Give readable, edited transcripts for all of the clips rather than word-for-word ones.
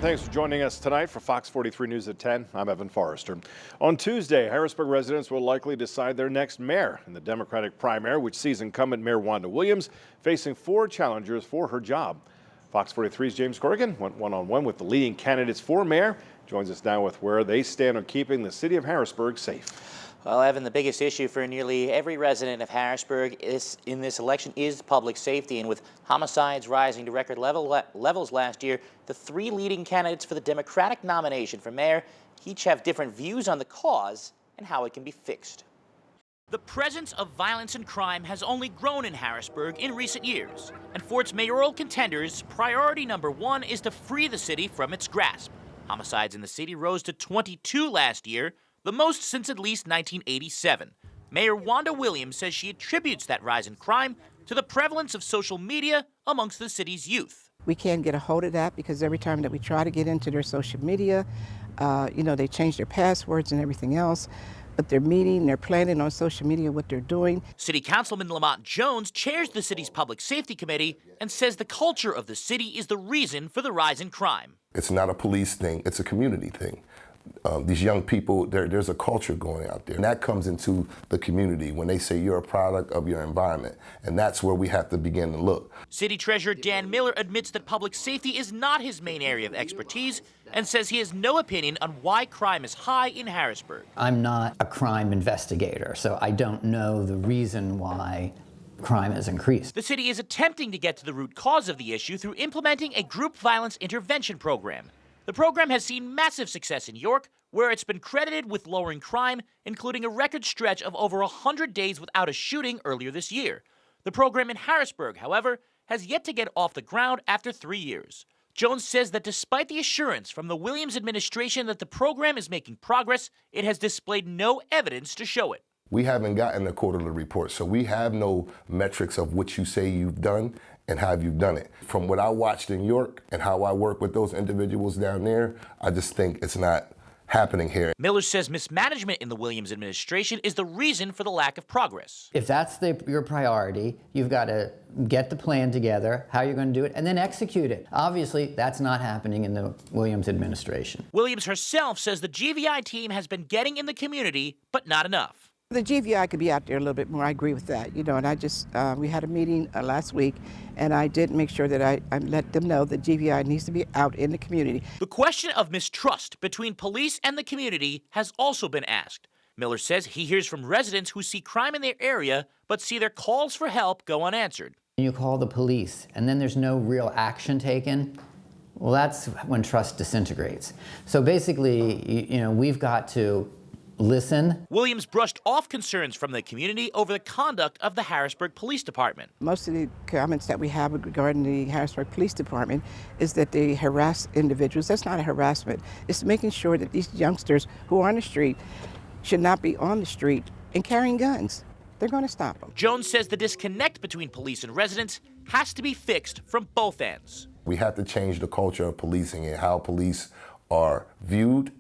thanks for joining us tonight for Fox 43 News at 10. I'm Evan Forrester. On Tuesday, Harrisburg residents will likely decide their next mayor in the Democratic primary, which sees incumbent Mayor Wanda Williams facing 4 challengers for her job. Fox 43's James Corrigan went one-on-one with the leading candidates for mayor. Joins us now with where they stand on keeping the city of Harrisburg safe. Well, Evan, the biggest issue for nearly every resident of Harrisburg in this election is public safety. And with homicides rising to record levels last year, the 3 leading candidates for the Democratic nomination for mayor each have different views on the cause and how it can be fixed. The presence of violence and crime has only grown in Harrisburg in recent years. And for its mayoral contenders, priority number 1 is to free the city from its grasp. Homicides in the city rose to 22 last year, the most since at least 1987. Mayor Wanda Williams says she attributes that rise in crime to the prevalence of social media amongst the city's youth. We can't get a hold of that because every time that we try to get into their social media, they change their passwords and everything else. But they're meeting, they're planning on social media what they're doing. City Councilman Lamont Jones chairs the city's public safety committee and says the culture of the city is the reason for the rise in crime. It's not a police thing, it's a community thing. These young people, there's a culture going out there. And that comes into the community when they say you're a product of your environment. And that's where we have to begin to look. City Treasurer Dan Miller admits that public safety is not his main area of expertise and says he has no opinion on why crime is high in Harrisburg. I'm not a crime investigator, so I don't know the reason why crime has increased. The city is attempting to get to the root cause of the issue through implementing a group violence intervention program. The program has seen massive success in York, where it's been credited with lowering crime, including a record stretch of over 100 days without a shooting earlier this year. The program in Harrisburg, however, has yet to get off the ground after 3 years. Jones says that despite the assurance from the Williams administration that the program is making progress, it has displayed no evidence to show it. We haven't gotten a quarterly report, so we have no metrics of what you say you've done and how you've done it. From what I watched in York and how I work with those individuals down there, I just think it's not happening here. Miller says mismanagement in the Williams administration is the reason for the lack of progress. If that's your priority, you've got to get the plan together, how you're going to do it, and then execute it. Obviously, that's not happening in the Williams administration. Williams herself says the GVI team has been getting in the community, but not enough. The GVI could be out there a little bit more. I agree with that, and I just, we had a meeting last week, and I did make sure that I let them know that GVI needs to be out in the community. The question of mistrust between police and the community has also been asked. Miller says he hears from residents who see crime in their area, but see their calls for help go unanswered. You call the police, and then there's no real action taken. Well, that's when trust disintegrates. So basically, we've got to listen. Williams brushed off concerns from the community over the conduct of the Harrisburg Police Department. Most of the comments that we have regarding the Harrisburg Police Department is that they harass individuals. That's not a harassment. It's making sure that these youngsters who are on the street should not be on the street and carrying guns. They're going to stop them. Jones says the disconnect between police and residents has to be fixed from both ends. We have to change the culture of policing and how police are viewed.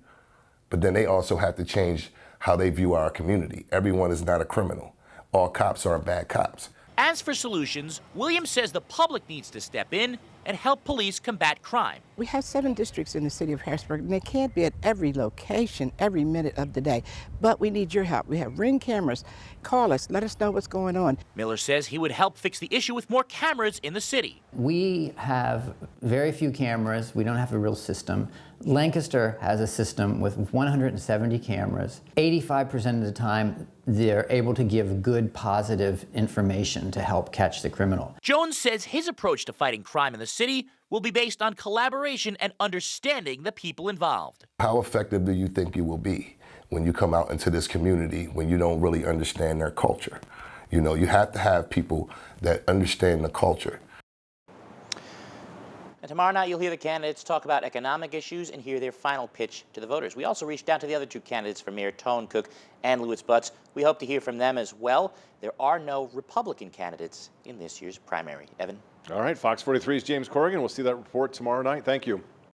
But then they also have to change how they view our community. Everyone is not a criminal. All cops are bad cops. As for solutions, Williams says the public needs to step in and help police combat crime. We have 7 districts in the city of Harrisburg, and they can't be at every location every minute of the day. But we need your help. We have Ring cameras. Call us. Let us know what's going on. Miller says he would help fix the issue with more cameras in the city. We have very few cameras. We don't have a real system. Lancaster has a system with 170 cameras. 85% of the time, they're able to give good, positive information to help catch the criminal. Jones says his approach to fighting crime in the city will be based on collaboration and understanding the people involved. How effective do you think you will be when you come out into this community when you don't really understand their culture? You have to have people that understand the culture. And tomorrow night, you'll hear the candidates talk about economic issues and hear their final pitch to the voters. We also reached out to the other 2 candidates for Mayor, Tone Cook and Louis Butts. We hope to hear from them as well. There are no Republican candidates in this year's primary. Evan? All right, Fox 43's James Corrigan. We'll see that report tomorrow night. Thank you.